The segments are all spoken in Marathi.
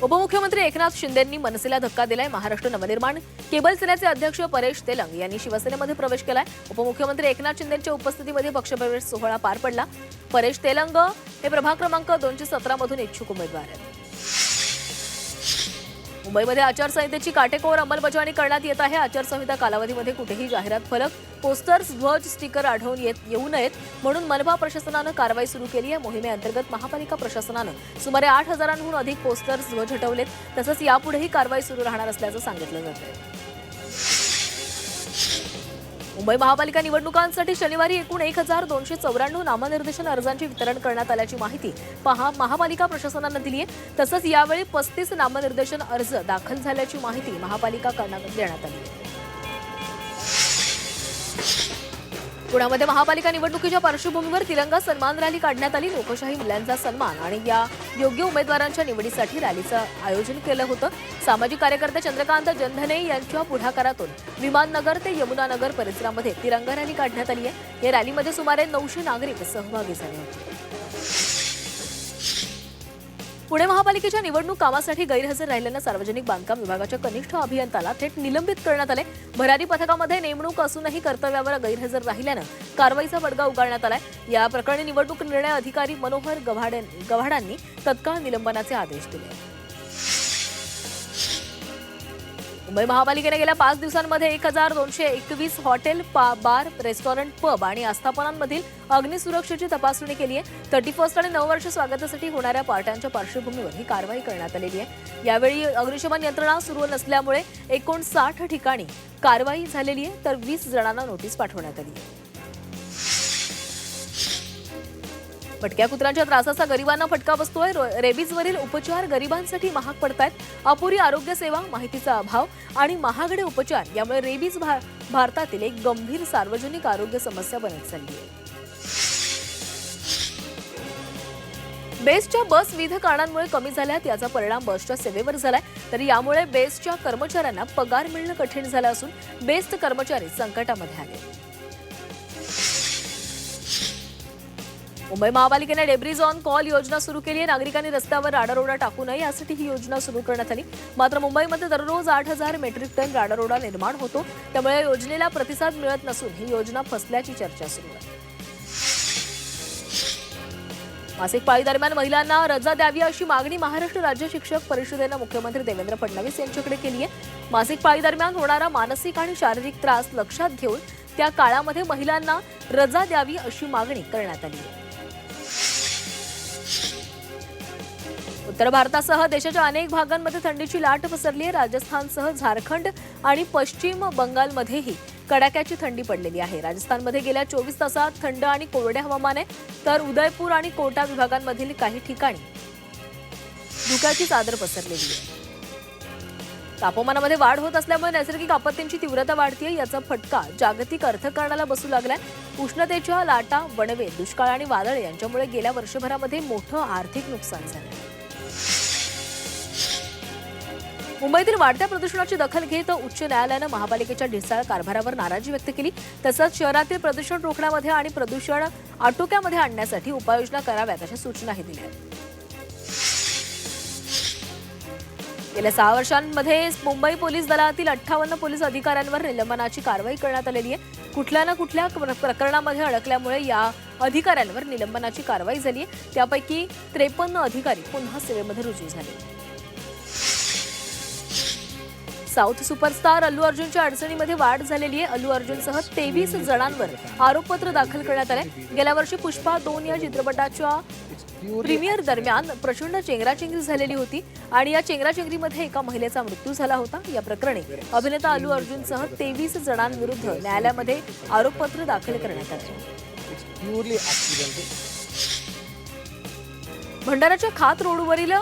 उपमुख्यमंत्री एकनाथ शिंदेंनी मनसेला धक्का दिलाय। महाराष्ट्र नवनिर्माण केबल सेनेचे अध्यक्ष परेश तेलंग यांनी शिवसेनेमध्ये प्रवेश केलाय। उपमुख्यमंत्री एकनाथ शिंदेंच्या उपस्थितीमध्ये पक्षप्रवेश सोहळा पार पडला। परेश तेलंग हे प्रभाग क्रमांक 217 मधून इच्छुक उमेदवार आहेत। मुंबईमध्ये आचारसंहितेची काटेकोर अंमलबजावणी करण्यात येत आहे। आचारसंहिता कालावधीमध्ये कुठेही जाहिरात फलक, पोस्टर्स, ध्वज, स्टिकर आढळून येऊ नयेत म्हणून मनपा प्रशासनानं कारवाई सुरू केली आहे। मोहिमेअंतर्गत महापालिका प्रशासनानं सुमारे 8,000हून अधिक पोस्टर्स, ध्वज हटवलेत। तसंच यापुढेही कारवाई सुरू राहणार असल्याचं सांगितलं जातंय। मुंबई महापालिका निवडणुकांसाठी शनिवारी एकूण 1,294 नामनिर्देशन अर्जांचे वितरण करण्यात आल्याची माहिती महापालिका प्रशासनानं दिली आहे। तसंच यावेळी 35 नामनिर्देशन अर्ज दाखल झाल्याची माहिती महापालिकाकडून देण्यात आली आहे। पुण्यामध्ये महापालिका निवडणुकीच्या पार्श्वभूमीवर तिरंगा सन्मान रॅली काढण्यात आली। लोकशाही मूल्यांचा सन्मान आणि या योग्य उमेदवारांच्या निवडीसाठी रॅलीचं आयोजन केलं होतं। सामाजिक कार्यकर्ते चंद्रकांत जनधने यांच्या पुढाकारातून विमाननगर ते यमुनानगर परिसरामध्ये तिरंगा रॅली काढण्यात आली आहे। या रॅलीमध्ये सुमारे 900 नागरिक सहभागी झाले होते। पुणे महापालिकेच्या निवडणूक कामासाठी गैरहजर राहिल्यानं सार्वजनिक बांधकाम विभागाच्या कनिष्ठ अभियंत्याला थेट निलंबित करण्यात आले। भरारी पथकामध्ये नेमणूक असूनही कर्तव्यावर गैरहजर राहिल्यानं कारवाईचा बडगा उगारण्यात आलाय। या प्रकरणी निवडणूक निर्णय अधिकारी मनोहर गव्हाडांनी तत्काळ निलंबनाचे आदेश दिले। मुंबई महापालिकेने गेल्या 5 दिवसांमध्ये 1,221 हॉटेल, बार, रेस्टॉरंट, पब आणि आस्थापनांमधील अग्निसुरक्षेची तपासणी केली आहे। 31 आणि नववर्ष स्वागतासाठी होणाऱ्या पार्ट्यांच्या पार्श्वभूमीवर ही कारवाई करण्यात आलेली आहे। यावेळी अग्निशमन यंत्रणा सुरू नसल्यामुळे एकूण 60 ठिकाणी कारवाई झालेली आहे, तर 20 जणांना नोटीस पाठवण्यात आली आहे। भटक्या कुत्र्यांच्या त्रासाचा गरिबांना फटका बसतोय। रेबीजवरील उपचार गरिबांसाठी महाग पडतायत। अपुरी आरोग्य सेवा, माहितीचा अभाव आणि महागडे उपचार यामुळे रेबीज भारतातील एक गंभीर सार्वजनिक आरोग्य समस्या बनत चालली आहे। बेस्टच्या बस विविध कारणांमुळे कमी झाल्यात। याचा परिणाम बसच्या सेवेवर झालाय। तरी यामुळे बेस्टच्या कर्मचाऱ्यांना पगार मिळणं कठीण झालं असून बेस्ट कर्मचारी संकटामध्ये आले। मुंबई महापालिकेने डेब्रिज ऑन कॉल योजना सुरू केली आहे। नागरिकांनी रस्त्यावर राडारोडा टाकू नये यासाठी ही योजना सुरू करण्यात आली। मात्र मुंबईमध्ये दररोज 8,000 मेट्रिक टन राडारोडा निर्माण होतो, त्यामुळे योजनेला प्रतिसाद मिळत नसून ही योजना फसल्याची चर्चा सुरू आहे। मासिक पाळी दरम्यान महिलांना रजा द्यावी अशी मागणी महाराष्ट्र राज्य शिक्षक परिषदेनं मुख्यमंत्री देवेंद्र फडणवीस यांच्याकडे केली आहे। मासिक पाळी दरम्यान होणारा मानसिक आणि शारीरिक त्रास लक्षात घेऊन त्या काळामध्ये महिलांना रजा द्यावी अशी मागणी करण्यात आली आहे। उत्तर भारतासह देशाच्या अनेक भागांमध्ये थंडीची लाट पसरली आहे। राजस्थानसह झारखंड आणि पश्चिम बंगालमध्येही कडाक्याची थंडी पडलेली आहे। राजस्थानमध्ये गेल्या 24 तासात थंड आणि कोरडे हवामान आहे, तर उदयपूर आणि कोटा विभागांमधील काही ठिकाणी धुक्याची चादर पसरलेली आहे। तापमानामध्ये वाढ होत असल्यामुळे नैसर्गिक आपत्तींची तीव्रता वाढतीये। याचा फटका जागतिक अर्थकारणाला बसू लागलाय। उष्णतेच्या लाटा, वणवे, दुष्काळ आणि वादळ यांच्यामुळे गेल्या वर्षभरामध्ये मोठं आर्थिक नुकसान झालं। मुंबईतील वाढत्या प्रदूषणाची दखल घेत उच्च न्यायालयानं महापालिकेच्या ढिसाळ कारभारावर नाराजी व्यक्त केली। तसंच शहरातील प्रदूषण रोखण्यामध्ये आणि प्रदूषण आटोक्यामध्ये आणण्यासाठी उपाययोजना कराव्यात अशा सूचनाही दिल्या। गेल्या 6 वर्षांमध्ये मुंबई पोलीस दलातील 58 पोलीस अधिकाऱ्यांवर निलंबनाची कारवाई करण्यात आलेली आहे। कुठल्या ना कुठल्या प्रकरणामध्ये अडकल्यामुळे या अधिकाऱ्यांवर निलंबनाची कारवाई झाली आहे। त्यापैकी 53 अधिकारी पुन्हा सेवेमध्ये रुजू झाले। साऊथ सुपरस्टार अल्लू अर्जुनच्या अडचणीमध्ये वाढ झालेली आहे। अल्लू अर्जुनसह 23 जणांवर आरोपपत्र दाखल करण्यात आले। गेल्या वर्षी पुष्पा 2 या चित्रपटाच्या प्रीमियर दरम्यान प्रचंड चेंगराचेंगरी झालेली होती आणि या चेंगराचेंगरीमध्ये एका महिलेचा मृत्यू झाला होता। या प्रकरणी अभिनेता अल्लू अर्जुनसह 23 जणांविरुद्ध न्यायालयामध्ये आरोपपत्र दाखल करण्यात आले। भंडाराच्या खात रोडवरील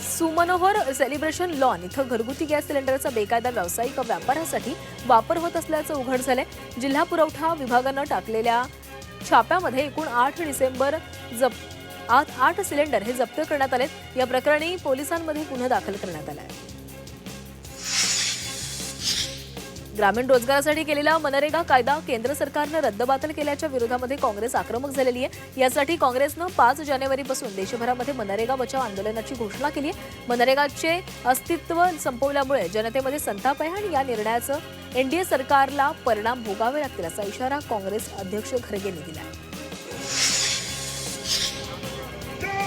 सुमनोहर सेलिब्रेशन लॉन इथं घरगुती गॅस सिलेंडरचा बेकायदा व्यावसायिक व्यापारासाठी वापर होत असल्याचं उघड झालंय। जिल्हा पुरवठा विभागानं टाकलेल्या छाप्यामध्ये एकूण 8 सिलेंडर हे जप्त करण्यात आले। या प्रकरणी पोलिसांमध्ये गुन्हा दाखल करण्यात आलाय। ग्रामीण रोजगारासाठी केलेला मनरेगा कायदा केंद्र सरकारनं रद्दबातल केल्याच्या विरोधामध्ये काँग्रेस आक्रमक झालेली आहे। यासाठी काँग्रेसनं 5 जानेवारीपासून देशभरामध्ये मनरेगा बचाव आंदोलनाची घोषणा केली आहे। मनरेगाचे अस्तित्व संपवल्यामुळे जनतेमध्ये संताप आहे आणि या निर्णयाचं एनडीए सरकारला परिणाम भोगावे लागतील असा इशारा काँग्रेस अध्यक्ष खरगेंनी दिला आहे।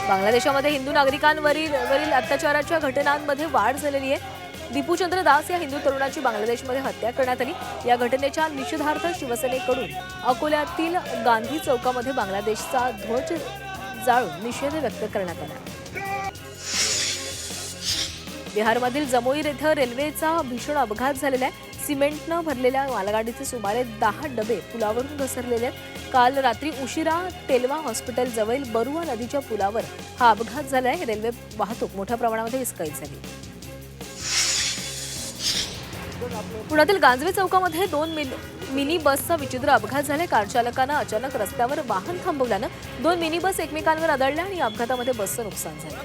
बांगलादेशामध्ये हिंदू नागरिकांवरील अत्याचाराच्या घटनांमध्ये वाढ झालेली आहे। दीपूचंद्र दास या हिंदू तरुणाची बांगलादेशमध्ये हत्या करण्यात आली। या घटनेच्या निषेधार्थ शिवसेनेकडून अकोल्यातील गांधी चौकामध्ये बांगलादेशचा ध्वज जाळून निषेध व्यक्त करण्यात आला। बिहारमधील जमोईर येथे रेल्वेचा भीषण अपघात झालेला आहे। सिमेंटनं भरलेल्या मालगाडीचे सुमारे 10 डबे पुलावरून घसरलेले आहेत। काल रात्री उशिरा टेलवा हॉस्पिटल जवळ बरुआ नदीच्या पुलावर हा अपघात झाला आहे। रेल्वे वाहतूक मोठ्या प्रमाणामध्ये विस्कळीत झाली। पुण्यातील गांजवे चौकामध्ये 2 मिनी बसचा विचित्र अपघात झाला। कार चालकानं अचानक रस्त्यावर वाहन थांबवल्यानं 2 मिनी बस एकमेकांवर आदळल्या आणि अपघातामध्ये बसचं नुकसान झालं।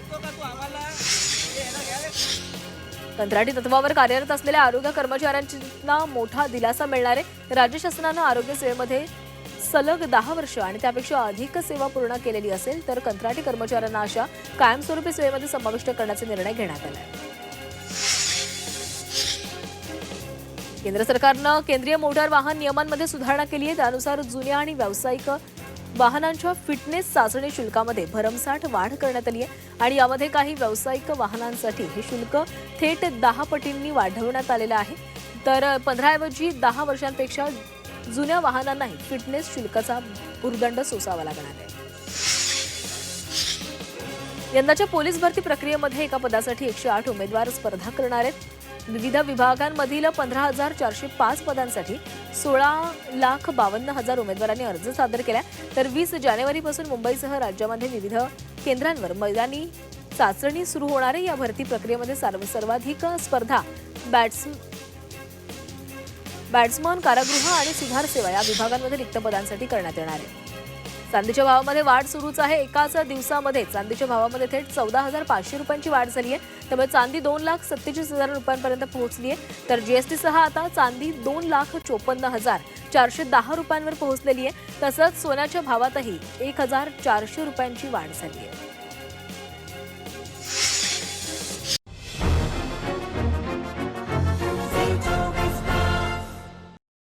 कंत्राटी तत्वावर कार्यरत असलेल्या आरोग्य कर्मचाऱ्यांना मोठा दिलासा मिळणार आहे। राज्य शासनानं आरोग्य सेवेमध्ये सलग 10 वर्ष आणि त्यापेक्षा अधिक सेवा पूर्ण केलेली असेल तर कंत्राटी कर्मचाऱ्यांना अशा कायमस्वरूपी सेवेमध्ये समाविष्ट करण्याचा निर्णय घेण्यात आला आहे। केंद्र सरकारनं केंद्रीय मोटार वाहन नियमांमध्ये सुधारणा केली आहे। त्यानुसार जुन्या आणि व्यावसायिक वाहनांच्या फिटनेस चाचणी शुल्कामध्ये भरमसाठ वाढ करण्यात आली आहे आणि यामध्ये काही व्यावसायिक वाहनांसाठी हे शुल्क थेट 10 पटींनी वाढवण्यात आलेलं आहे। तर 15 ऐवजी 10 वर्षांपेक्षा जुन्या वाहनांनाही फिटनेस शुल्काचा भुर्दंड सोसावा लागणार आहे। यंदाच्या पोलीस भरती प्रक्रियेमध्ये एका पदासाठी 108 उमेदवार स्पर्धा करणार आहेत। विविध विभागांमधील 15,405 पदांसाठी 16,52,000 उमेदवारांनी अर्ज सादर केला। तर 20 जानेवारीपासून मुंबईसह राज्यामध्ये विविध केंद्रांवर मैदानी चाचणी सुरू होणार आहे। या भरती प्रक्रियेमध्ये सर्वाधिक स्पर्धा बॅट्समन, कारागृह आणि सुधार सेवा या विभागांमध्ये रिक्त पदांसाठी करण्यात येणार आहे। चांदीच्या भावामध्ये वाढ सुरूच आहे। एकाच दिवसामध्ये चांदीच्या भावामध्ये थेट 14,500 रुपयांची वाढ झाली आहे। त्यामुळे चांदी 2,47,000 रुपयांपर्यंत पोहोचली आहे। तर जीएसटीसह आता चांदी 2,54,410 रुपयांवर पोहोचलेली आहे। तसंच सोन्याच्या भावातही 1,400 रुपयांची वाढ झाली आहे।